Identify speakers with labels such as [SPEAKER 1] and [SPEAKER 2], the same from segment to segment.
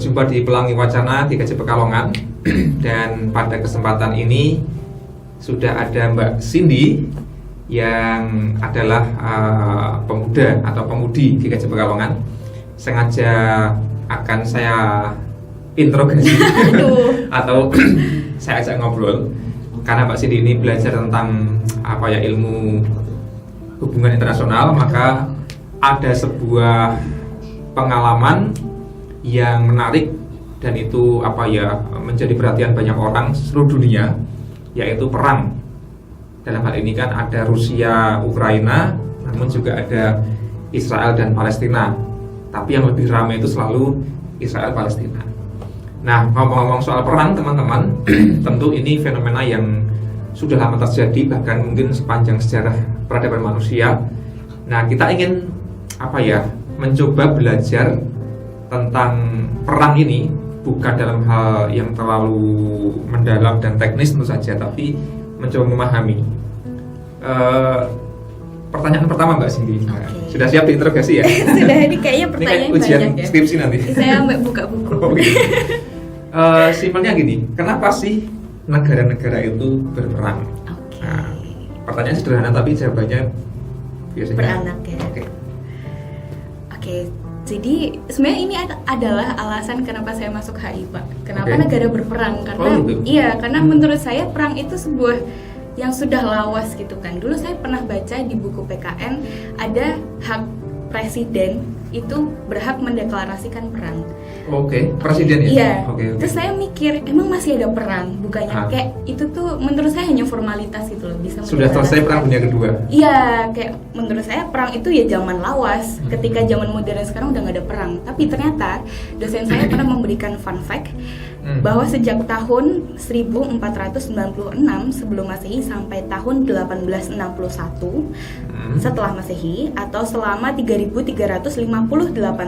[SPEAKER 1] berjumpa di Pelangi Wacana GKJ Pekalongan. Dan pada kesempatan ini sudah ada Mbak Cindy yang adalah pemuda atau pemudi GKJ Pekalongan. Sengaja akan saya interogasi atau saya ajak ngobrol karena Mbak Cindy ini belajar tentang ilmu hubungan internasional, maka ada sebuah pengalaman yang menarik dan itu menjadi perhatian banyak orang seluruh dunia, yaitu perang. Dalam hal ini kan ada Rusia, Ukraina, namun juga ada Israel dan Palestina. Tapi yang lebih ramai itu selalu Israel Palestina. Nah, ngomong-ngomong soal perang, teman-teman, tentu ini fenomena yang sudah lama terjadi, bahkan mungkin sepanjang sejarah peradaban manusia. Nah, kita ingin mencoba belajar tentang perang ini, bukan dalam hal yang terlalu mendalam dan teknis tentu saja, tapi mencoba memahami. Pertanyaan pertama Mbak Cindy, sudah siap diinterogasi ya?
[SPEAKER 2] Sudah, ini kayaknya pertanyaan
[SPEAKER 1] ini ujian
[SPEAKER 2] banyak ya.
[SPEAKER 1] Skripsi nanti.
[SPEAKER 2] Saya buka buku.
[SPEAKER 1] Simpelnya gini, kenapa sih negara-negara itu berperang? Nah, pertanyaan sederhana tapi jawabannya biasanya
[SPEAKER 2] beranak ya. Oke. Jadi sebenarnya ini adalah alasan kenapa saya masuk HI, Pak. Kenapa negara berperang? Karena karena menurut saya perang itu sebuah yang sudah lawas gitu kan. Dulu saya pernah baca di buku PKN ada hak presiden itu berhak mendeklarasikan perang.
[SPEAKER 1] Presiden ya?
[SPEAKER 2] Iya. Terus saya mikir, emang masih ada perang? Bukannya kayak itu tuh menurut saya hanya formalitas gitu loh, bisa
[SPEAKER 1] sudah selesai perang dunia kedua.
[SPEAKER 2] Iya, kayak menurut saya perang itu ya zaman lawas. Ketika zaman modern sekarang udah nggak ada perang. Tapi ternyata dosen saya pernah memberikan fun fact bahwa sejak tahun 1496 sebelum Masehi sampai tahun 1861 setelah Masehi atau selama 3358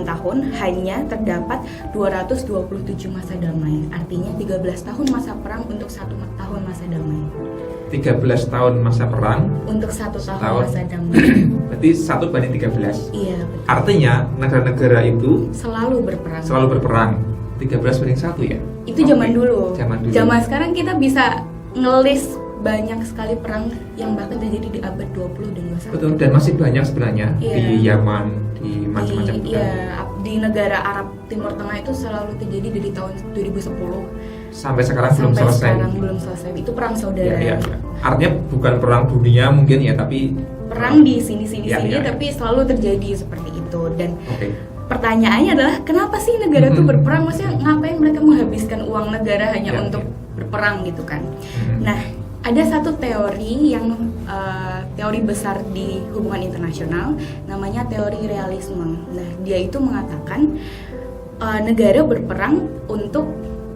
[SPEAKER 2] tahun hanya terdapat 227 masa damai. Artinya 13 tahun masa perang untuk 1 tahun masa damai.
[SPEAKER 1] 13 tahun masa perang untuk
[SPEAKER 2] 1 tahun masa damai.
[SPEAKER 1] Berarti 1 banding 13.
[SPEAKER 2] Iya, betul.
[SPEAKER 1] Artinya negara-negara itu
[SPEAKER 2] selalu berperang.
[SPEAKER 1] 13 banding 1 ya?
[SPEAKER 2] Itu zaman dulu.
[SPEAKER 1] Zaman
[SPEAKER 2] sekarang kita bisa ngelis banyak sekali perang yang bahkan terjadi di abad 20 dan 21.
[SPEAKER 1] Betul, dan masih banyak sebenarnya di Yaman, di macam-macam
[SPEAKER 2] di negara Arab Timur Tengah itu selalu terjadi dari tahun 2010
[SPEAKER 1] sampai sekarang belum selesai.
[SPEAKER 2] Itu perang saudara.
[SPEAKER 1] Ya. Artinya bukan perang dunia mungkin ya, tapi
[SPEAKER 2] perang di sini tapi selalu terjadi seperti itu. Dan pertanyaannya adalah kenapa sih negara itu berperang? Maksudnya ngapain mereka menghabiskan uang negara hanya untuk berperang gitu kan? Nah, ada satu teori yang teori besar di hubungan internasional, namanya teori realisme. Nah, dia itu mengatakan negara berperang untuk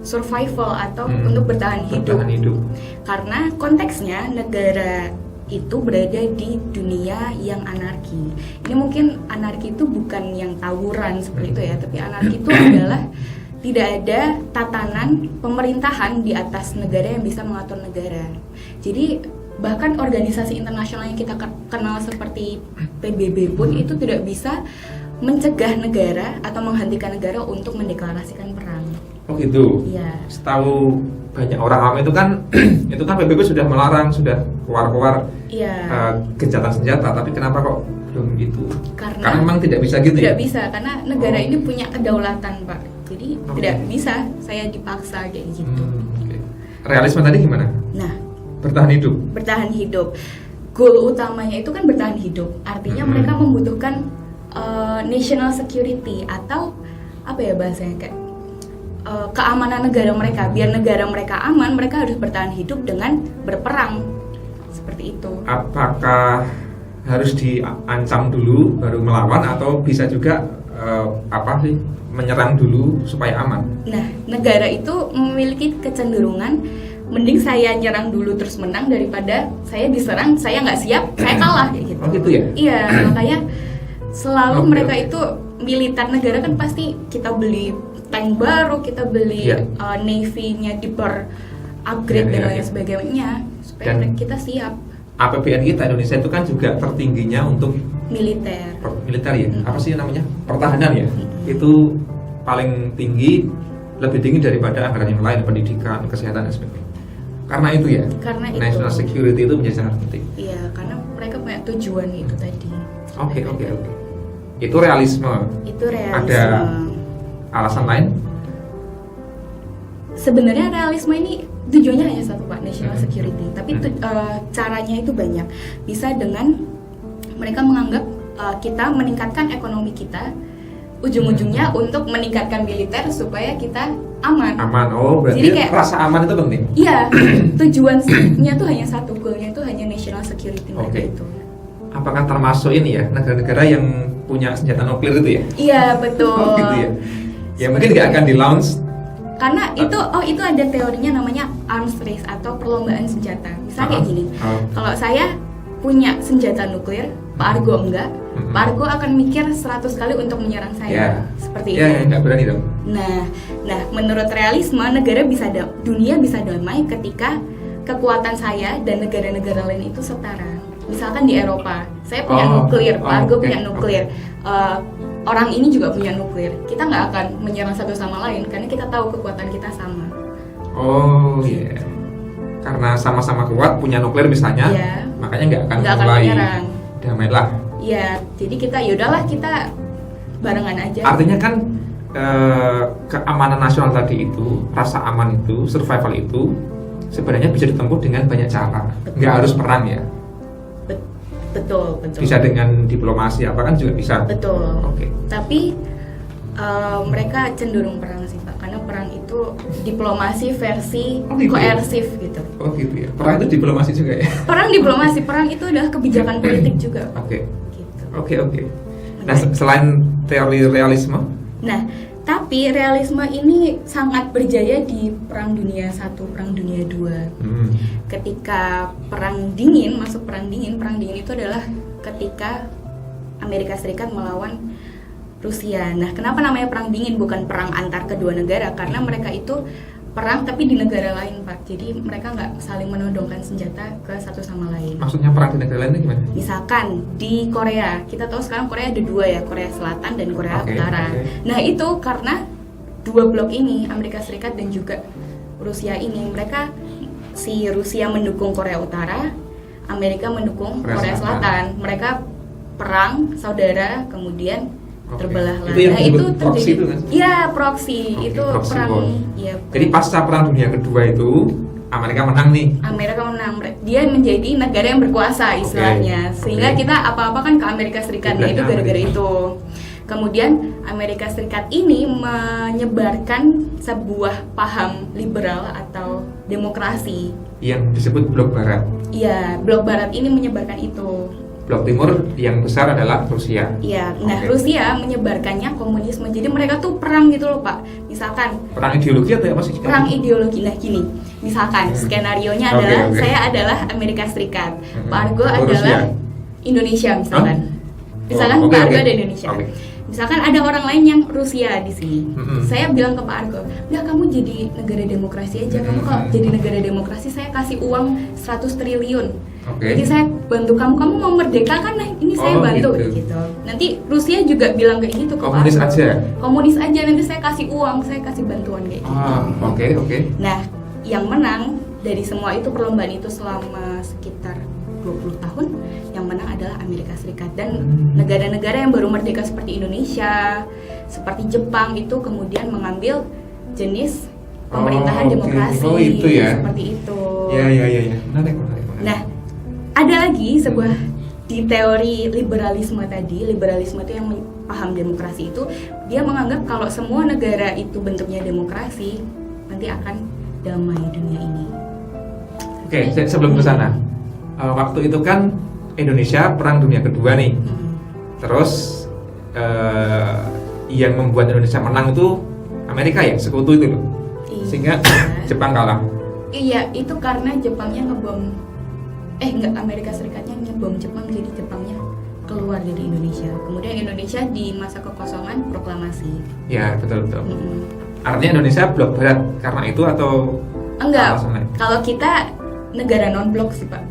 [SPEAKER 2] survival atau untuk bertahan hidup. Karena konteksnya negara itu berada di dunia yang anarki. Ini mungkin anarki itu bukan yang tawuran seperti itu ya, tapi anarki itu adalah tidak ada tatanan pemerintahan di atas negara yang bisa mengatur negara. Jadi bahkan organisasi internasional yang kita kenal seperti PBB pun itu tidak bisa mencegah negara atau menghentikan negara untuk mendeklarasikan perang.
[SPEAKER 1] Oh gitu.
[SPEAKER 2] Iya.
[SPEAKER 1] Setahu banyak orang awam itu kan PBB sudah melarang, sudah keluar gencatan senjata, tapi kenapa kok belum gitu? Karena memang tidak bisa gitu.
[SPEAKER 2] Tidak bisa karena negara ini punya kedaulatan, Pak. Jadi tidak bisa saya dipaksa kayak gitu.
[SPEAKER 1] Realisme tadi gimana?
[SPEAKER 2] Nah,
[SPEAKER 1] bertahan hidup.
[SPEAKER 2] Goal utamanya itu kan bertahan hidup. Artinya mereka membutuhkan national security atau bahasanya kayak keamanan negara mereka. Biar negara mereka aman, mereka harus bertahan hidup dengan berperang. Seperti itu. Apakah
[SPEAKER 1] harus diancam dulu baru melawan atau bisa juga menyerang dulu supaya aman?
[SPEAKER 2] Nah, negara itu memiliki kecenderungan mending saya nyerang dulu terus menang daripada saya diserang, saya nggak siap, saya kalah kayak gitu.
[SPEAKER 1] Oh gitu ya?
[SPEAKER 2] Iya, makanya selalu mereka itu militer negara kan pasti kita beli tank baru, kita beli navy-nya upgrade dan lain sebagainya supaya kita siap.
[SPEAKER 1] APBN kita Indonesia itu kan juga tertingginya untuk
[SPEAKER 2] militer
[SPEAKER 1] ya. Apa sih namanya? Pertahanan ya. Itu paling tinggi lebih tinggi daripada anggaran yang lain, pendidikan, kesehatan dan sebagainya. Karena itu ya.
[SPEAKER 2] Karena
[SPEAKER 1] national
[SPEAKER 2] itu.
[SPEAKER 1] security itu menjadi sangat penting.
[SPEAKER 2] Iya, karena mereka punya tujuan itu tadi.
[SPEAKER 1] Oke. Itu realisme.
[SPEAKER 2] Itu realisme.
[SPEAKER 1] Ada alasan lain?
[SPEAKER 2] Sebenarnya realisme ini tujuannya hanya satu Pak, national security. Tapi caranya itu banyak. Bisa dengan mereka menganggap kita meningkatkan ekonomi kita, ujung-ujungnya untuk meningkatkan militer supaya kita aman.
[SPEAKER 1] Oh berarti jadi kayak, rasa aman itu penting?
[SPEAKER 2] Iya, tujuannya tuh hanya satu, goalnya itu hanya national security mereka itu.
[SPEAKER 1] Apakah termasuk ini ya, negara-negara yang punya senjata nuklir itu ya?
[SPEAKER 2] Iya, betul.
[SPEAKER 1] Gitu ya? Ya mungkin nggak akan di-launch.
[SPEAKER 2] Karena itu ada teorinya namanya arms race atau perlombaan senjata. Misalnya kayak gini, kalau saya punya senjata nuklir, Pak Argo enggak, Pak Argo akan mikir 100 kali untuk menyerang saya. Seperti itu.
[SPEAKER 1] Ya, nggak berani dong.
[SPEAKER 2] Nah, menurut realisme, dunia bisa damai ketika kekuatan saya dan negara-negara lain itu setara. Misalkan di Eropa, saya punya nuklir, Pak Argo punya nuklir. Orang ini juga punya nuklir. Kita nggak akan menyerang satu sama lain karena kita tahu kekuatan kita sama.
[SPEAKER 1] Iya. Karena sama-sama kuat punya nuklir misalnya, makanya nggak akan mulai damailah.
[SPEAKER 2] Iya, jadi yaudahlah kita barengan aja.
[SPEAKER 1] Artinya kan keamanan nasional tadi itu, rasa aman itu, survival itu sebenarnya bisa ditempuh dengan banyak cara. Nggak harus perang ya.
[SPEAKER 2] Betul.
[SPEAKER 1] Bisa dengan diplomasi apa kan juga bisa.
[SPEAKER 2] Betul. Tapi mereka cenderung perang sih Pak, karena perang itu diplomasi versi koersif gitu.
[SPEAKER 1] Gitu ya. Perang itu diplomasi juga ya.
[SPEAKER 2] Perang diplomasi, perang itu adalah kebijakan politik juga Pak.
[SPEAKER 1] Oke. Nah, selain teori realisme? Nah,
[SPEAKER 2] tapi realisme ini sangat berjaya di Perang Dunia I, Perang Dunia II. Ketika Perang Dingin, Perang Dingin itu adalah ketika Amerika Serikat melawan Rusia. Nah, kenapa namanya Perang Dingin bukan perang antar kedua negara? Karena mereka itu perang tapi di negara lain, Pak. Jadi mereka nggak saling menodongkan senjata ke satu sama lain.
[SPEAKER 1] Maksudnya perang di negara lain itu gimana?
[SPEAKER 2] Misalkan di Korea, kita tahu sekarang Korea ada dua ya, Korea Selatan dan Korea Utara. Nah itu karena dua blok ini, Amerika Serikat dan juga Rusia ini, si Rusia mendukung Korea Utara, Amerika mendukung Korea Selatan. Mereka perang saudara, kemudian terbelah lah.
[SPEAKER 1] Nah itu terjadi.
[SPEAKER 2] Iya, proxy. Itu proxy perang. Ya,
[SPEAKER 1] jadi pasca Perang Dunia Kedua itu Amerika menang nih.
[SPEAKER 2] Amerika menang. Dia menjadi negara yang berkuasa istilahnya. Sehingga kita apa-apa kan ke Amerika Serikat. Nah itu gara-gara itu. Kemudian Amerika Serikat ini menyebarkan sebuah paham liberal atau demokrasi
[SPEAKER 1] yang disebut Blok Barat.
[SPEAKER 2] Iya, Blok Barat ini menyebarkan itu.
[SPEAKER 1] Blok Timur yang besar adalah Rusia.
[SPEAKER 2] Iya, nah Rusia menyebarkannya komunisme. Jadi mereka tuh perang gitu loh Pak. Misalkan
[SPEAKER 1] perang ideologi atau apa sih?
[SPEAKER 2] Perang ideologi. Nah gini, misalkan skenarionya adalah saya adalah Amerika Serikat, Pak Argo adalah Indonesia misalkan. Misalkan Pak Argo ada Indonesia. Misalkan ada orang lain yang Rusia di sini. Saya bilang ke Pak Argo, "Udah kamu jadi negara demokrasi aja. Kamu kalau jadi negara demokrasi saya kasih uang 100 triliun. Jadi saya bantu kamu mau merdeka kan, nah ini saya bantu gitu. Nanti Rusia juga bilang kayak gitu ke
[SPEAKER 1] Komunis
[SPEAKER 2] Pak Argo.
[SPEAKER 1] Aja.
[SPEAKER 2] Komunis aja, nanti saya kasih uang, saya kasih bantuan kayak gitu.
[SPEAKER 1] Oke.
[SPEAKER 2] Nah, yang menang dari semua itu perlombaan itu selama sekitar 20 tahun, yang menang adalah Amerika Serikat. Dan negara-negara yang baru merdeka seperti Indonesia, seperti Jepang itu kemudian mengambil jenis pemerintahan demokrasi.
[SPEAKER 1] Itu ya.
[SPEAKER 2] Seperti itu.
[SPEAKER 1] Iya. Menarik.
[SPEAKER 2] Nah, ada lagi sebuah di teori liberalisme tadi. Liberalisme itu yang paham demokrasi itu, dia menganggap kalau semua negara itu bentuknya demokrasi, nanti akan damai dunia ini.
[SPEAKER 1] Oke, sebelum ke sana, waktu itu kan Indonesia Perang Dunia Kedua nih. Terus yang membuat Indonesia menang itu Amerika ya, sekutu itu loh. Sehingga Jepang kalah.
[SPEAKER 2] Iya, itu karena Jepangnya ngebom. Amerika Serikatnya ngebom Jepang, jadi Jepangnya keluar dari Indonesia. Kemudian Indonesia di masa kekosongan proklamasi.
[SPEAKER 1] Ya, betul. Artinya Indonesia blok barat karena itu atau
[SPEAKER 2] enggak? Kalau kita negara non blok sih Pak.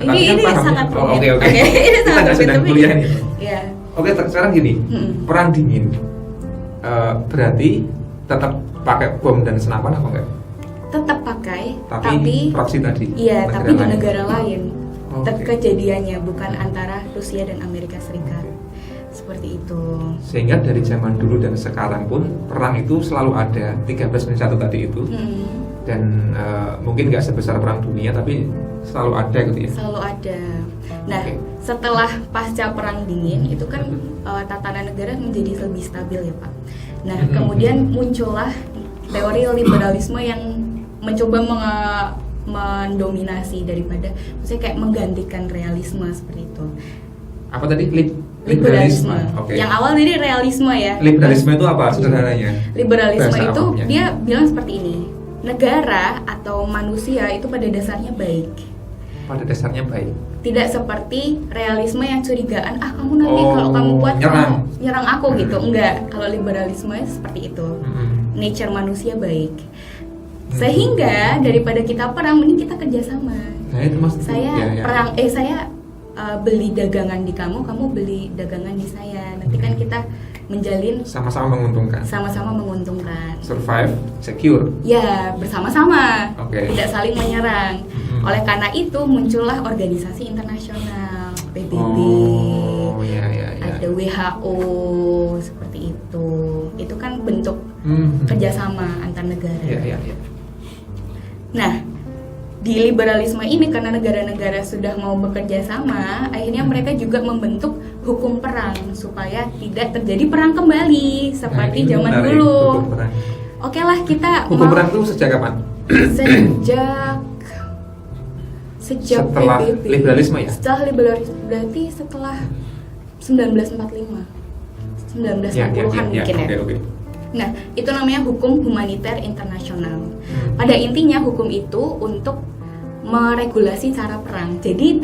[SPEAKER 2] ini sangat rumit.
[SPEAKER 1] Oke.
[SPEAKER 2] Ini sangat
[SPEAKER 1] sedang kuliah nih.
[SPEAKER 2] Iya.
[SPEAKER 1] Oke, sekarang gini, Perang Dingin berarti tetap pakai bom dan senapan apa enggak?
[SPEAKER 2] Tetap pakai,
[SPEAKER 1] tapi proksi tadi.
[SPEAKER 2] Iya, tapi di negara lain.
[SPEAKER 1] Okay.
[SPEAKER 2] Kejadiannya bukan antara Rusia dan Amerika Serikat. Seperti itu.
[SPEAKER 1] Sehingga dari zaman dulu dan sekarang pun perang itu selalu ada, 13-1 tadi itu. Dan mungkin nggak sebesar perang dunia, tapi selalu ada gitu ya.
[SPEAKER 2] Selalu ada. Nah, setelah pasca perang dingin itu kan tatanan negara menjadi lebih stabil ya Pak. Nah, kemudian muncullah teori liberalisme yang mencoba mendominasi daripada, maksudnya kayak menggantikan realisme seperti itu.
[SPEAKER 1] Apa tadi?
[SPEAKER 2] Liberalisme.
[SPEAKER 1] Okay.
[SPEAKER 2] Yang awal dari realisme ya.
[SPEAKER 1] Liberalisme itu apa sederhananya?
[SPEAKER 2] Liberalisme
[SPEAKER 1] Bahasa
[SPEAKER 2] itu
[SPEAKER 1] awamnya.
[SPEAKER 2] dia bilang seperti ini. Negara atau manusia itu pada dasarnya baik.
[SPEAKER 1] Pada dasarnya baik.
[SPEAKER 2] Tidak seperti realisme yang curigaan, kamu nanti kalau kamu kuat nyerang aku gitu. Enggak, kalau liberalisme seperti itu. Nature manusia baik. Sehingga daripada kita perang, mending kita kerjasama.
[SPEAKER 1] Nah, itu maksudnya.
[SPEAKER 2] Saya perang, saya beli dagangan di kamu beli dagangan di saya. Nanti kan kita menjalin
[SPEAKER 1] sama-sama menguntungkan.
[SPEAKER 2] Sama-sama menguntungkan.
[SPEAKER 1] Survive, secure.
[SPEAKER 2] Ya, bersama-sama.
[SPEAKER 1] Okay.
[SPEAKER 2] Tidak saling menyerang. Oleh karena itu muncullah organisasi internasional, PBB. Ada WHO seperti itu. Itu kan bentuk kerjasama antar negara. Nah, di liberalisme ini karena negara-negara sudah mau bekerja sama, akhirnya mereka juga membentuk hukum perang supaya tidak terjadi perang kembali seperti zaman dulu. Oke lah, kita
[SPEAKER 1] hukum perang itu sejak kapan?
[SPEAKER 2] Sejak
[SPEAKER 1] setelah
[SPEAKER 2] PBB.
[SPEAKER 1] Liberalisme ya?
[SPEAKER 2] Setelah liberalisme berarti setelah 1945. 1940-an mungkin ya. Nah, itu namanya hukum humaniter internasional. Pada intinya hukum itu untuk meregulasi cara perang. Jadi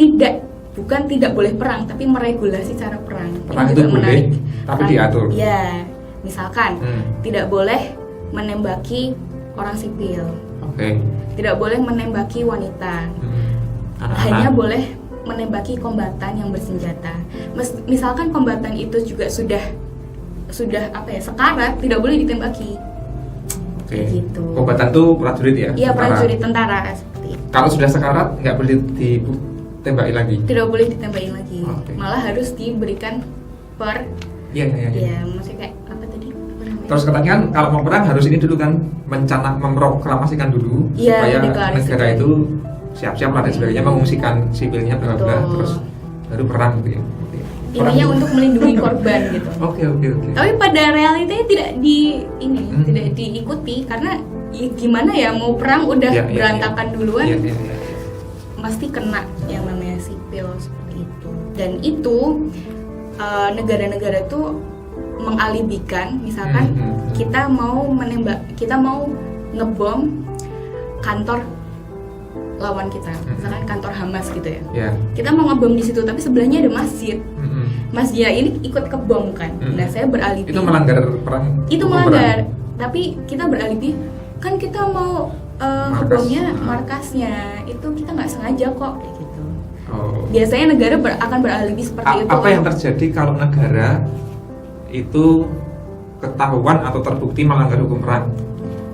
[SPEAKER 2] bukan tidak boleh perang, tapi meregulasi cara perang.
[SPEAKER 1] Perang itu boleh, tapi diatur.
[SPEAKER 2] Ya, misalkan tidak boleh menembaki orang sipil. Tidak boleh menembaki wanita. Hanya boleh menembaki kombatan yang bersenjata. Misalkan kombatan itu juga sudah sekarat, tidak boleh ditembaki. Gitu.
[SPEAKER 1] Kombatan itu prajurit ya?
[SPEAKER 2] Iya, prajurit tentara seperti itu.
[SPEAKER 1] Kalau sudah sekarat nggak boleh ditembaki lagi?
[SPEAKER 2] Tidak boleh ditembaki lagi. Malah harus diberikan Iya, maksudnya kayak apa tadi?
[SPEAKER 1] Terus katanya kan kalau mau perang harus ini dulu kan, memproklamasikan dulu supaya negara itu siap-siap lah dan sebagainya, mengungsikan sipilnya terus baru perang gitu ya.
[SPEAKER 2] Intinya untuk melindungi korban gitu.
[SPEAKER 1] Oke.
[SPEAKER 2] Tapi pada realitanya tidak diikuti karena gimana ya, mau perang udah berantakan duluan. Pasti kena yang namanya sipil seperti itu. Dan itu negara-negara tuh mengalibikan, misalkan kita mau ngebom kantor lawan kita, misalkan kantor Hamas gitu ya. Kita mau ngebom di situ, tapi sebelahnya ada masjid. Masjid ini ikut kebom kan. Nah, saya beralibi.
[SPEAKER 1] Itu melanggar perang.
[SPEAKER 2] Itu melanggar. Tapi kita beralibi, kan kita mau ngebomnya markasnya. Itu kita nggak sengaja kok kayak gitu. Biasanya negara akan beralibi seperti itu.
[SPEAKER 1] Apa yang terjadi kalau negara itu ketahuan atau terbukti melanggar hukum perang?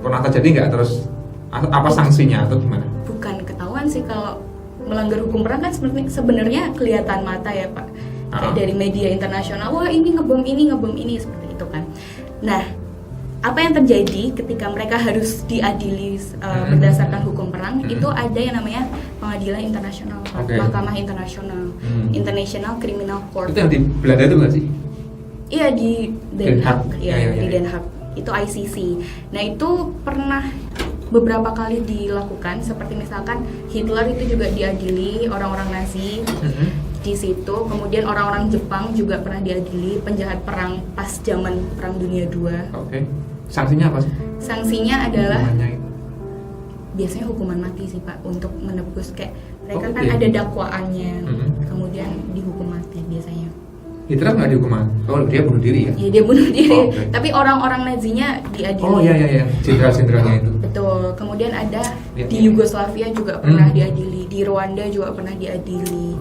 [SPEAKER 1] Pernah terjadi nggak? Terus apa sanksinya atau gimana?
[SPEAKER 2] Bukan ketahuan sih, kalau melanggar hukum perang kan sebenarnya kelihatan mata ya Pak. Kayak dari media internasional, wah ini ngebom ini seperti itu kan. Nah, apa yang terjadi ketika mereka harus diadili berdasarkan hukum perang? Itu ada yang namanya pengadilan internasional, mahkamah internasional, International Criminal Court.
[SPEAKER 1] Itu yang di Belanda itu nggak sih?
[SPEAKER 2] Iya, di Den Haag. Di Den Haag. Itu ICC. Nah, itu pernah beberapa kali dilakukan, seperti misalkan Hitler itu juga diadili, orang-orang Nazi di situ, kemudian orang-orang Jepang juga pernah diadili, penjahat perang pas zaman Perang Dunia II.
[SPEAKER 1] Sanksinya apa sih?
[SPEAKER 2] Sanksinya adalah biasanya hukuman mati sih Pak, untuk menebus kayak mereka kan ada dakwaannya, kemudian dihukum mati biasanya.
[SPEAKER 1] Hitler nggak dihukum mati? Oh, dia bunuh diri ya?
[SPEAKER 2] Iya, dia bunuh diri. Tapi orang-orang Nazinya diadili.
[SPEAKER 1] Oh iya, jenderal-jenderalnya itu.
[SPEAKER 2] Betul. Kemudian ada di Yugoslavia juga pernah diadili, di Rwanda juga pernah diadili.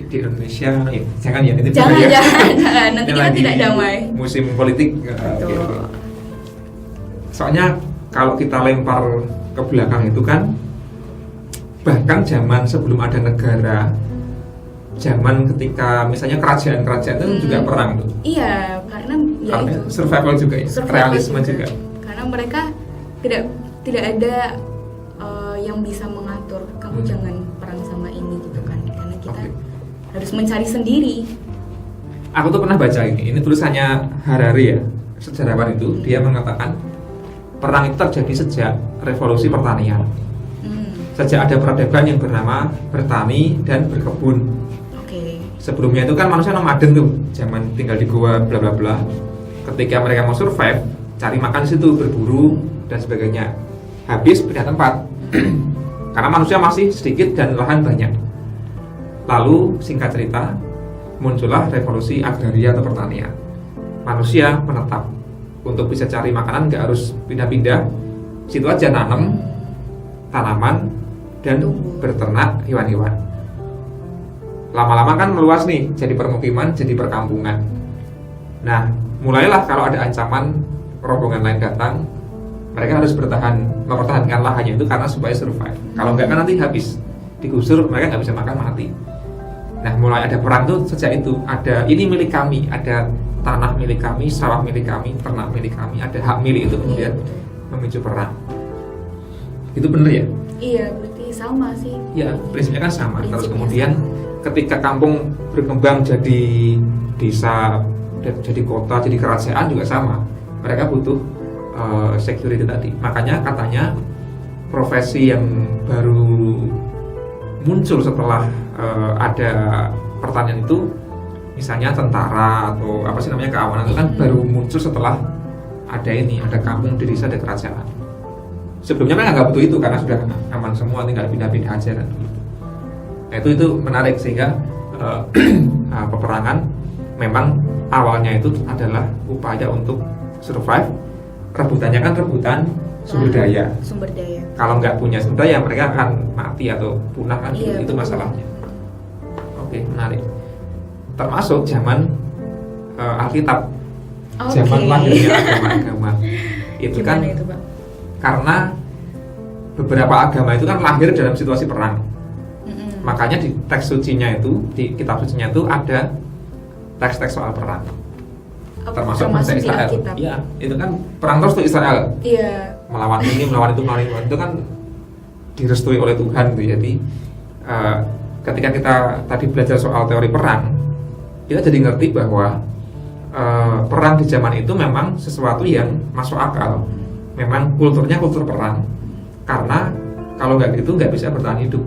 [SPEAKER 1] Di Indonesia, jangan ya, nanti
[SPEAKER 2] jangan, nanti kita tidak damai.
[SPEAKER 1] Musim politik.
[SPEAKER 2] Betul.
[SPEAKER 1] Soalnya kalau kita lempar ke belakang itu kan, bahkan zaman sebelum ada negara, zaman ketika misalnya kerajaan-kerajaan itu juga perang tuh.
[SPEAKER 2] Iya, karena ya itu
[SPEAKER 1] survival juga ya, realisme juga.
[SPEAKER 2] Karena mereka tidak ada yang bisa mengatur kamu jangan perang sama ini gitu kan. Karena kita harus mencari sendiri.
[SPEAKER 1] Aku tuh pernah baca ini tulisannya Harari ya, sejarawan itu. Dia mengatakan perang itu terjadi sejak revolusi pertanian. Sejak ada peradaban yang bernama bertani dan berkebun. Sebelumnya itu kan manusia nomaden tuh, zaman tinggal di gua bla bla bla. Ketika mereka mau survive, cari makan di situ, berburu dan sebagainya. Habis pindah tempat. Karena manusia masih sedikit dan lahan banyak. Lalu singkat cerita, muncullah revolusi agraria atau pertanian. Manusia menetap. Untuk bisa cari makanan nggak harus pindah-pindah, situ aja nanam tanaman dan berternak hewan-hewan. Lama-lama kan meluas nih, jadi permukiman, jadi perkampungan. Nah, mulailah kalau ada ancaman rombongan lain datang, mereka harus mempertahankan lahannya itu karena supaya survive. Kalau nggak kan nanti habis, digusur, mereka nggak bisa makan, mati. Nah, mulai ada perang tuh sejak itu. Ada ini milik kami, ada tanah milik kami, sawah milik kami, ternak milik kami, ada hak milik itu kemudian memicu perang. Itu benar ya?
[SPEAKER 2] Iya, berarti sama sih.
[SPEAKER 1] Iya, prinsipnya kan sama. Terus kemudian ketika kampung berkembang jadi desa, jadi kota, jadi kerajaan juga sama. Mereka butuh security tadi. Makanya katanya profesi yang baru muncul setelah ada pertanian itu, misalnya tentara atau apa sih namanya keamanan itu kan baru muncul setelah ada kampung di desa, ada kerajaan. Sebelumnya mereka nggak butuh itu karena sudah aman semua, tinggal pindah-pindah aja kan gitu. Nah, itu menarik sehingga peperangan memang awalnya itu adalah upaya untuk survive. Rebutannya kan rebutan sumber daya. Kalau nggak punya sumber daya mereka akan mati atau punah kan, itu masalahnya. Oke, menarik. Termasuk zaman Alkitab, zaman lahirnya agama-agama itu. Gimana kan itu, Pak? Karena beberapa agama itu kan lahir dalam situasi perang. Makanya di teks sucinya itu, di kitab sucinya itu ada teks-teks soal perang. Termasuk bangsa Israel. Iya, itu kan perang terus tuh Israel.
[SPEAKER 2] Iya.
[SPEAKER 1] Melawan ini, melawan itu kan direstui oleh Tuhan tuh. Jadi ketika kita tadi belajar soal teori perang, kita jadi ngerti bahwa perang di zaman itu memang sesuatu yang masuk akal. Memang kulturnya kultur perang. Karena kalau nggak gitu nggak bisa bertahan hidup.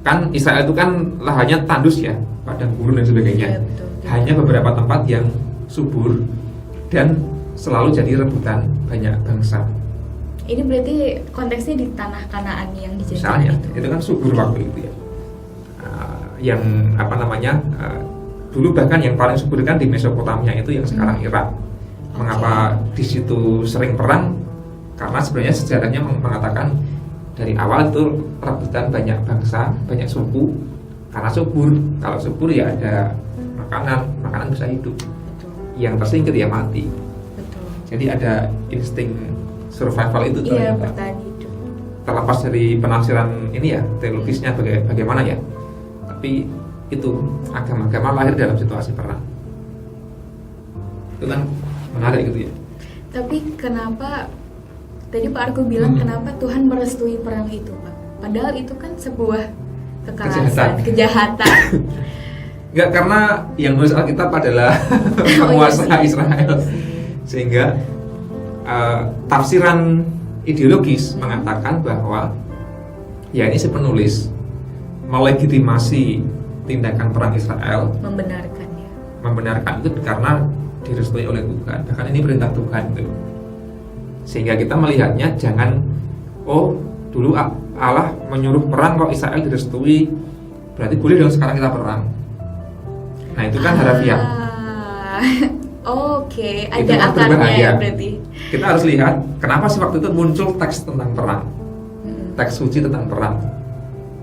[SPEAKER 1] Kan Israel itu kan lahannya tandus ya, padang gurun dan sebagainya. Hanya beberapa tempat yang subur dan selalu jadi rebutan banyak bangsa.
[SPEAKER 2] Ini berarti konteksnya di tanah Kanaan yang dijajah.
[SPEAKER 1] Misalnya, itu kan subur waktu itu ya. Yang apa namanya? Dulu bahkan yang paling subur kan di Mesopotamia itu yang sekarang Irak. Mengapa di situ sering perang? Karena sebenarnya sejarahnya mengatakan dari awal itu rebutan banyak bangsa, banyak suku. Karena subur. Kalau subur ya ada makanan bisa hidup. Yang tersingkir ya mati.
[SPEAKER 2] Betul.
[SPEAKER 1] Jadi ada insting survival itu ternyata.
[SPEAKER 2] Bertahan hidup.
[SPEAKER 1] Terlepas dari penafsiran ini ya, teologisnya bagaimana ya. Tapi itu agama-agama lahir dalam situasi perang. Itu kan menarik gitu ya.
[SPEAKER 2] Tapi kenapa tadi Pak Argo bilang kenapa Tuhan merestui perang itu, Pak? Padahal itu kan sebuah kejahatan.
[SPEAKER 1] Enggak, karena yang menulis Alkitab adalah penguasa Israel. Sehingga tafsiran ideologis mengatakan bahwa ya ini si penulis melegitimasi tindakan perang Israel, membenarkan itu karena direstui oleh Tuhan. Bahkan ini perintah Tuhan itu. Sehingga kita melihatnya jangan dulu Allah menyuruh perang kok Israel direstui, berarti boleh dong sekarang kita perang. Nah itu kan harafiah.
[SPEAKER 2] Oke, ada akarnya ya berarti.
[SPEAKER 1] Kita harus lihat kenapa sih waktu itu muncul teks tentang perang, teks suci tentang perang.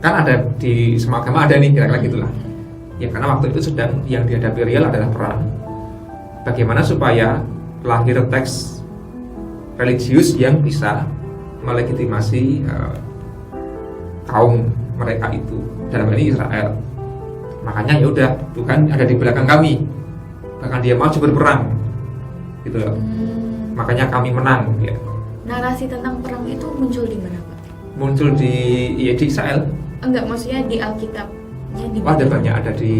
[SPEAKER 1] Kan ada di semua agama ada nih kira-kira gitulah. Ya karena waktu itu sedang yang dihadapi real adalah perang. Bagaimana supaya lahir teks religius yang bisa melegitimasi kaum mereka itu, dalam ini Israel. Makanya ya udah, Tuhan ada di belakang kami, bahkan Dia maju berperang gitu loh. Makanya kami menang ya.
[SPEAKER 2] Narasi tentang perang itu muncul di mana, Pak?
[SPEAKER 1] Muncul di Israel.
[SPEAKER 2] Enggak, maksudnya di Alkitabnya di mana?
[SPEAKER 1] Ada banyak, ada di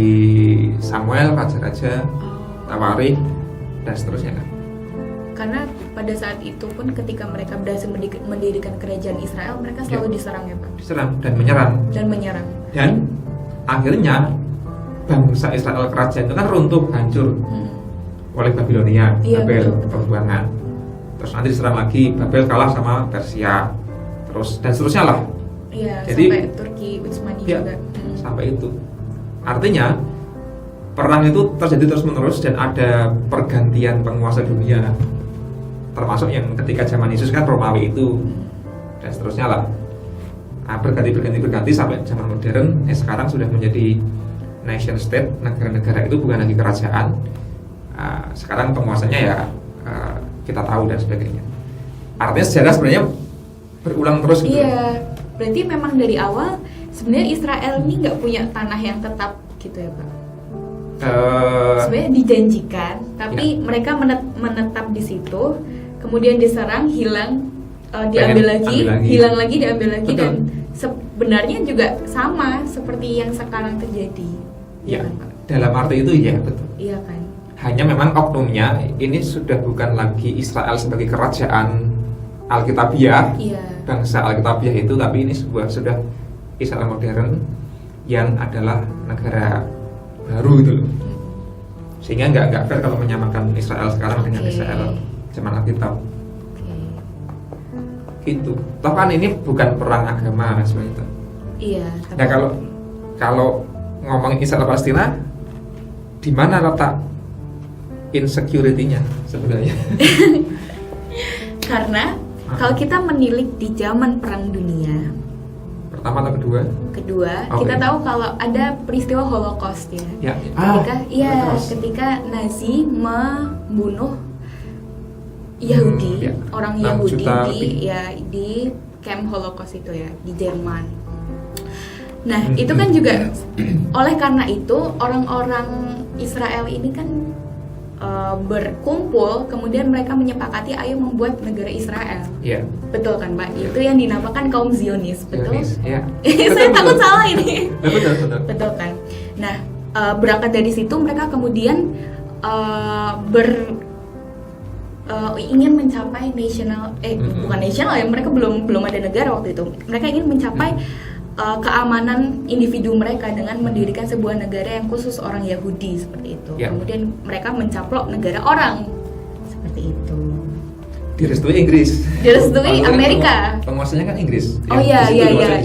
[SPEAKER 1] Samuel, Raja-Raja, Tawarikh dan seterusnya kan.
[SPEAKER 2] Karena pada saat itu pun ketika mereka berhasil mendirikan kerajaan Israel, mereka selalu diserang ya, Pak?
[SPEAKER 1] Diserang dan menyerang. Dan akhirnya bangsa Israel, kerajaan itu kan runtuh, hancur oleh Babilonia, Babel, perbuangan. Terus nanti diserang lagi, Babel kalah sama Persia, terus dan seterusnya lah.
[SPEAKER 2] Iya,
[SPEAKER 1] jadi
[SPEAKER 2] sampai Turki, Utsmani juga.
[SPEAKER 1] Sampai itu. Artinya perang itu terjadi terus-menerus dan ada pergantian penguasa dunia. Termasuk yang ketika zaman Yesus kan Romawi itu dan seterusnya lah. Nah, berganti sampai zaman modern. Sekarang sudah menjadi nation state, negara-negara itu bukan lagi kerajaan. Sekarang penguasanya ya kita tahu dan sebagainya. Artinya sejarah sebenarnya berulang terus gitu.
[SPEAKER 2] Iya, berarti memang dari awal sebenarnya Israel ini nggak punya tanah yang tetap gitu ya, Pak? Sebenarnya dijanjikan, tapi mereka menetap di situ, kemudian diserang, hilang, diambil lagi, hilang lagi, diambil lagi. Betul. Dan sebenarnya juga sama seperti yang sekarang terjadi.
[SPEAKER 1] Ya, kan, Pak? Dalam arti itu ya betul.
[SPEAKER 2] Iya kan.
[SPEAKER 1] Hanya memang oknumnya ini sudah bukan lagi Israel sebagai kerajaan Alkitabiah, bangsa Alkitabiah itu, tapi ini sudah Israel modern yang adalah negara baru itu loh. Sehingga nggak fair kalau menyamakan Israel sekarang dengan Israel zaman Alkitab. Gitu. Toh kan ini bukan perang agama seperti itu.
[SPEAKER 2] Iya.
[SPEAKER 1] Nah kalau ngomongin Israel Palestina, di mana letak insecurity-nya sebenarnya?
[SPEAKER 2] Karena kalau kita menilik di zaman Perang Dunia
[SPEAKER 1] pertama atau kedua?
[SPEAKER 2] Kedua, kita tahu kalau ada peristiwa Holocaust ya. Ketika Nazi membunuh Yahudi, orang Yahudi di camp Holocaust itu ya, di Jerman. Nah, itu kan juga oleh karena itu orang-orang Israel ini kan berkumpul, kemudian mereka menyepakati ayo membuat negara Israel.
[SPEAKER 1] Iya.
[SPEAKER 2] Betul kan, Pak? Itu yang dinamakan kaum Zionis, betul?
[SPEAKER 1] Iya.
[SPEAKER 2] Saya takut salah ini.
[SPEAKER 1] Betul.
[SPEAKER 2] Betul kan? Nah, berangkat dari situ mereka kemudian ingin mencapai bukan nasional ya, mereka belum ada negara waktu itu. Mereka ingin mencapai keamanan individu mereka dengan mendirikan sebuah negara yang khusus orang Yahudi seperti itu. Kemudian mereka mencaplok negara orang seperti itu.
[SPEAKER 1] Direstui Inggris.
[SPEAKER 2] Direstui Amerika.
[SPEAKER 1] Penguasanya kan Inggris.
[SPEAKER 2] Oh iya, benar.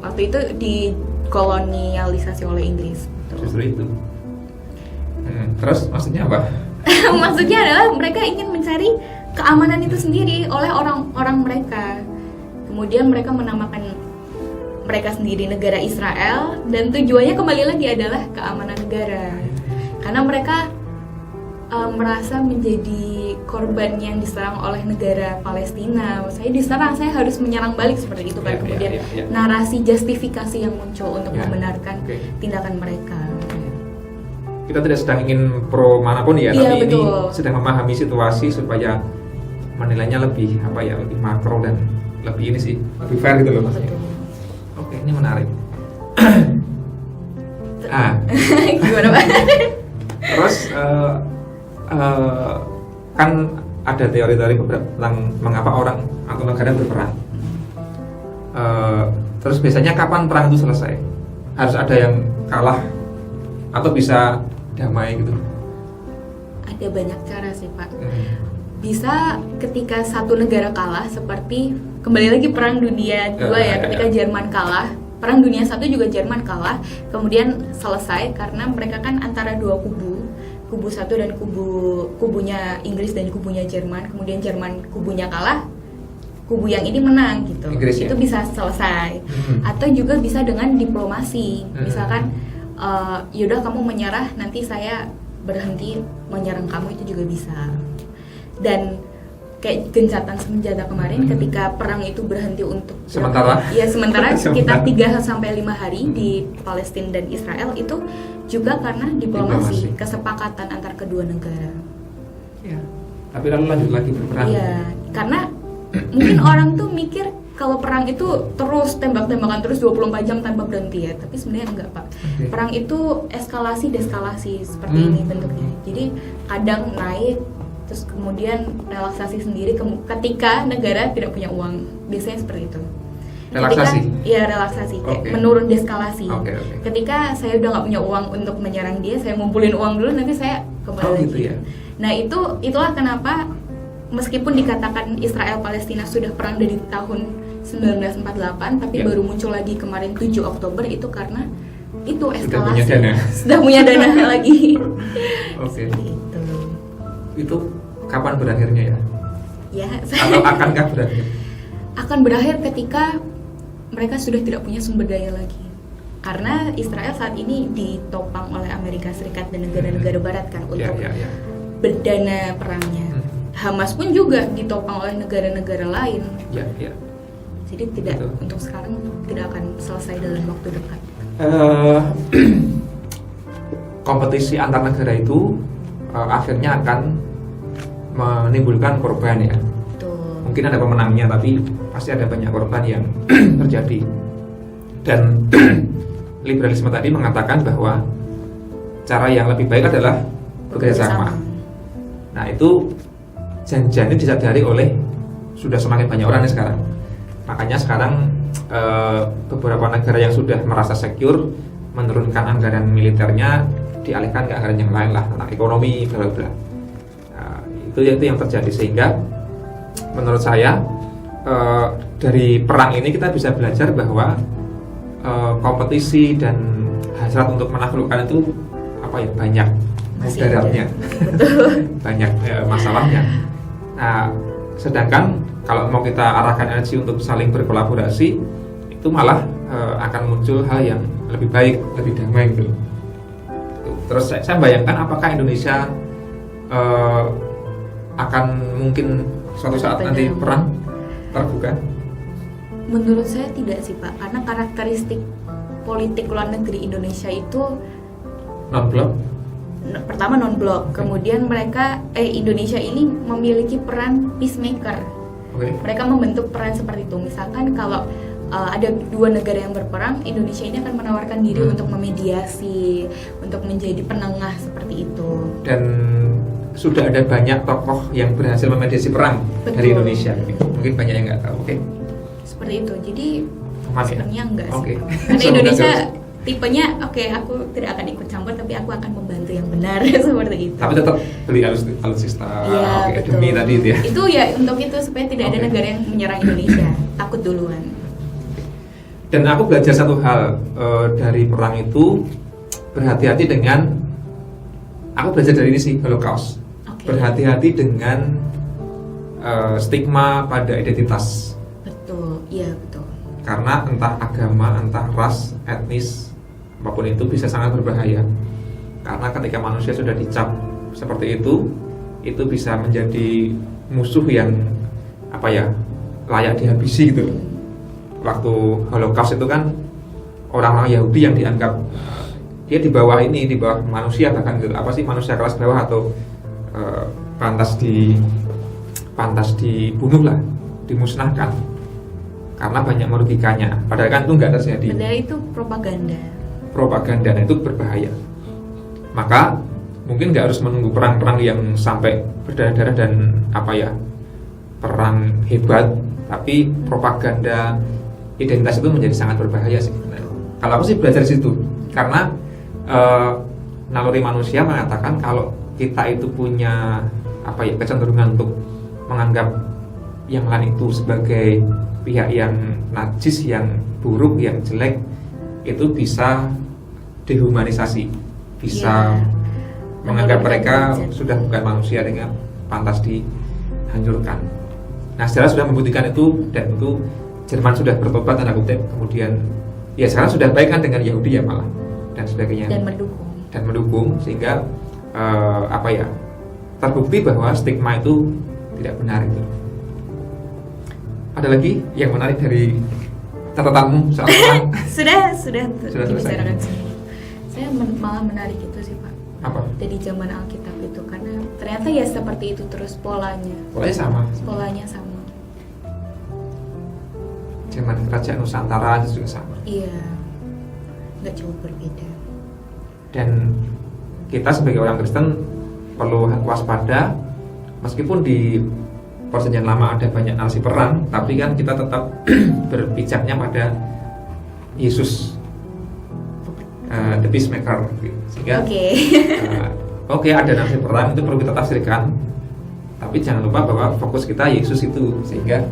[SPEAKER 2] Waktu itu dikolonialisasi oleh Inggris.
[SPEAKER 1] Justru itu. Terus maksudnya apa?
[SPEAKER 2] Maksudnya adalah mereka ingin mencari keamanan itu sendiri oleh orang-orang mereka. Kemudian mereka menamakan mereka sendiri negara Israel, dan tujuannya kembali lagi adalah keamanan negara. Karena mereka merasa menjadi korban yang diserang oleh negara Palestina. Saya diserang, saya harus menyerang balik seperti itu kan. Kemudian narasi justifikasi yang muncul untuk membenarkan tindakan mereka.
[SPEAKER 1] Kita tidak sedang ingin pro manapun ya, tapi
[SPEAKER 2] betul.
[SPEAKER 1] Ini sedang memahami situasi supaya menilainya lebih makro dan lebih lebih fair gitu loh maksudnya. Oke, ini menarik.
[SPEAKER 2] Gimana, Pak?
[SPEAKER 1] Terus kan ada teori-teori tentang mengapa orang atau negara berperang. Terus biasanya kapan perang itu selesai? Harus ada yang kalah atau bisa damai gitu?
[SPEAKER 2] Ada banyak cara sih, Pak. Bisa ketika satu negara kalah, seperti kembali lagi Perang Dunia II ketika Jerman kalah. Perang Dunia I juga Jerman kalah, kemudian selesai karena mereka kan antara dua kubu satu dan kubunya Inggris dan kubunya Jerman. Kemudian Jerman kubunya kalah, kubu yang ini menang gitu.
[SPEAKER 1] Inggris,
[SPEAKER 2] itu bisa selesai. Atau juga bisa dengan diplomasi. Misalkan yaudah kamu menyerah, nanti saya berhenti menyerang kamu, itu juga bisa. Dan kayak gencatan senjata kemarin ketika perang itu berhenti untuk
[SPEAKER 1] sementara
[SPEAKER 2] sekitar 3 sampai 5 hari di Palestina dan Israel, itu juga karena diplomasi. Kesepakatan antar kedua negara.
[SPEAKER 1] Ya. Tapi lalu lanjut lagi berperang.
[SPEAKER 2] Iya, karena mungkin orang tuh mikir kalau perang itu terus tembak-tembakan terus 24 jam tanpa berhenti ya, tapi sebenarnya enggak, Pak.
[SPEAKER 1] Okay.
[SPEAKER 2] Perang itu eskalasi deskalasi seperti ini bentuknya. Jadi kadang naik terus kemudian relaksasi sendiri ketika negara tidak punya uang. Biasanya seperti itu.
[SPEAKER 1] Relaksasi?
[SPEAKER 2] Iya, relaksasi, kayak menurun deskalasi.
[SPEAKER 1] Okay.
[SPEAKER 2] Ketika saya udah nggak punya uang untuk menyerang dia, saya ngumpulin uang dulu, nanti saya kembali lagi.
[SPEAKER 1] Gitu ya?
[SPEAKER 2] Nah itulah kenapa meskipun dikatakan Israel Palestina sudah perang dari tahun 1948, tapi baru muncul lagi kemarin 7 Oktober itu karena itu eskalasi. Sudah punya dana lagi.
[SPEAKER 1] Oke. Itu kapan berakhirnya ya?
[SPEAKER 2] Ya.
[SPEAKER 1] Atau akankah berakhir?
[SPEAKER 2] Akan berakhir ketika mereka sudah tidak punya sumber daya lagi. Karena Israel saat ini ditopang oleh Amerika Serikat dan negara-negara Barat kan untuk berdana perangnya. Hamas pun juga ditopang oleh negara-negara lain. Jadi untuk sekarang tidak akan selesai dalam waktu dekat.
[SPEAKER 1] Kompetisi antar negara itu akhirnya akan menimbulkan korban ya.
[SPEAKER 2] Betul.
[SPEAKER 1] Mungkin ada pemenangnya, tapi pasti ada banyak korban yang terjadi. Dan liberalisme tadi mengatakan bahwa cara yang lebih baik adalah bekerjasama. Nah itu janji disadari oleh sudah semakin banyak orang nih sekarang. Makanya sekarang beberapa negara yang sudah merasa secure menurunkan anggaran militernya, dialihkan ke anggaran yang lain lah, tentang ekonomi, bla bla. Itu yang terjadi, sehingga menurut saya dari perang ini kita bisa belajar bahwa kompetisi dan hasrat untuk menaklukkan itu banyak mudaratnya, banyak masalahnya. Nah, sedangkan kalau mau kita arahkan energi untuk saling berkolaborasi, itu malah akan muncul hal yang lebih baik, lebih damai gitu. Terus saya bayangkan apakah Indonesia akan mungkin suatu saat nanti perang terbuka?
[SPEAKER 2] Menurut saya tidak sih Pak, karena karakteristik politik luar negeri Indonesia itu
[SPEAKER 1] non-blok.
[SPEAKER 2] Pertama non-blok, kemudian Indonesia ini memiliki peran peacemaker. Mereka membentuk peran seperti itu. Misalkan kalau ada dua negara yang berperang, Indonesia ini akan menawarkan diri untuk memediasi, untuk menjadi penengah seperti itu.
[SPEAKER 1] Dan sudah ada banyak tokoh yang berhasil memediasi perang. Betul. Dari Indonesia. Mungkin banyak yang nggak tahu.
[SPEAKER 2] Seperti itu. Jadi sebenarnya enggak sih.
[SPEAKER 1] Karena
[SPEAKER 2] Indonesia tipenya aku tidak akan ikut campur, tapi aku akan membantu yang benar seperti itu.
[SPEAKER 1] Tapi tetap beli alutsista demi tadi itu ya.
[SPEAKER 2] Itu ya untuk itu supaya tidak ada negara yang menyerang Indonesia, takut duluan.
[SPEAKER 1] Dan aku belajar satu hal dari perang itu, berhati-hati dengan, aku belajar dari ini sih, Holocaust. Berhati-hati dengan stigma pada identitas.
[SPEAKER 2] Betul, iya betul.
[SPEAKER 1] Karena entah agama, entah ras, etnis, apapun itu bisa sangat berbahaya. Karena ketika manusia sudah dicap seperti itu bisa menjadi musuh yang layak dihabisi gitu. Waktu Holocaust itu kan orang-orang Yahudi yang dianggap dia di bawah manusia, bahkan gitu, manusia kelas bawah atau pantas dibunuh lah, dimusnahkan karena banyak merugikannya. Padahal kan itu nggak terjadi.
[SPEAKER 2] Padahal itu propaganda,
[SPEAKER 1] dan itu berbahaya. Maka mungkin nggak harus menunggu perang-perang yang sampai berdarah-darah dan perang hebat, tapi propaganda identitas itu menjadi sangat berbahaya sih. Kalau aku sih belajar di situ, karena naluri manusia mengatakan kalau kita itu punya kecenderungan untuk menganggap yang lain itu sebagai pihak yang najis, yang buruk, yang jelek, itu bisa dehumanisasi, bisa menganggap mereka sudah bukan manusia dengan pantas dihancurkan. Nah, sejarah sudah membuktikan itu, dan itu Jerman sudah bertobat tanda kutip, kemudian ya sekarang sudah baik kan dengan Yahudi ya malah dan sebagainya, dan mendukung sehingga terbukti bahwa stigma itu tidak benar itu. Ada lagi yang menarik dari catatanmu soal perang?
[SPEAKER 2] sudah dibicarakan semua. Saya malah menarik itu sih Pak.
[SPEAKER 1] Apa?
[SPEAKER 2] Dari zaman Alkitab itu, karena ternyata ya seperti itu terus polanya. Polanya sama.
[SPEAKER 1] Zaman kerajaan Nusantara juga sama.
[SPEAKER 2] Iya, nggak jauh berbeda.
[SPEAKER 1] Dan kita sebagai orang Kristen perlu waspada, meskipun di Perjanjian Lama ada banyak narasi perang, tapi kan kita tetap berpijaknya pada Yesus, the peacemaker. Sehingga oke, ada narasi perang itu perlu kita tafsirkan, tapi jangan lupa bahwa fokus kita Yesus itu, sehingga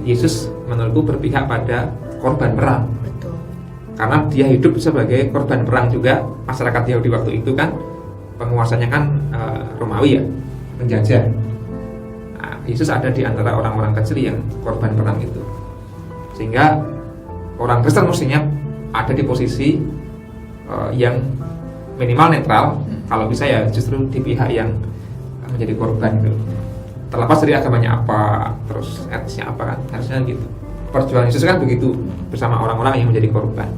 [SPEAKER 1] Yesus menurutku berpihak pada korban perang.
[SPEAKER 2] Betul.
[SPEAKER 1] Karena dia hidup sebagai korban perang juga. Masyarakat Yahudi waktu itu kan penguasanya kan Romawi ya, penjajah. Nah, Yesus ada di antara orang-orang kecil yang korban perang itu. Sehingga orang Kristen mestinya ada di posisi yang minimal netral. Kalau bisa ya justru di pihak yang menjadi korban gitu. Terlepas dari agamanya apa, terus etnisnya apa kan, harusnya gitu. Perjuangan Yesus kan begitu, bersama orang-orang yang menjadi korban.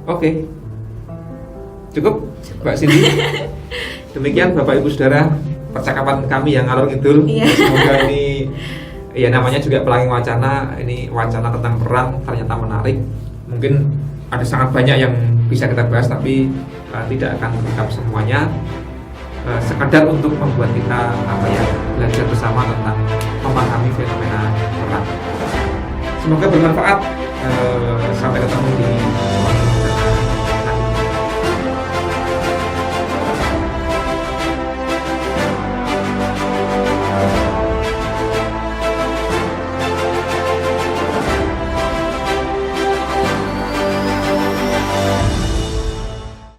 [SPEAKER 1] Oke. Cukup Mbak Cindy. Demikian Bapak Ibu Saudara percakapan kami yang ngalor ngidul. Semoga ini ya namanya juga pelangi wacana. Ini wacana tentang perang ternyata menarik. Mungkin ada sangat banyak yang bisa kita bahas, tapi tidak akan lengkap semuanya. Sekadar untuk membuat kita belajar bersama tentang memahami fenomena perang. Semoga bermanfaat. Sampai ketemu di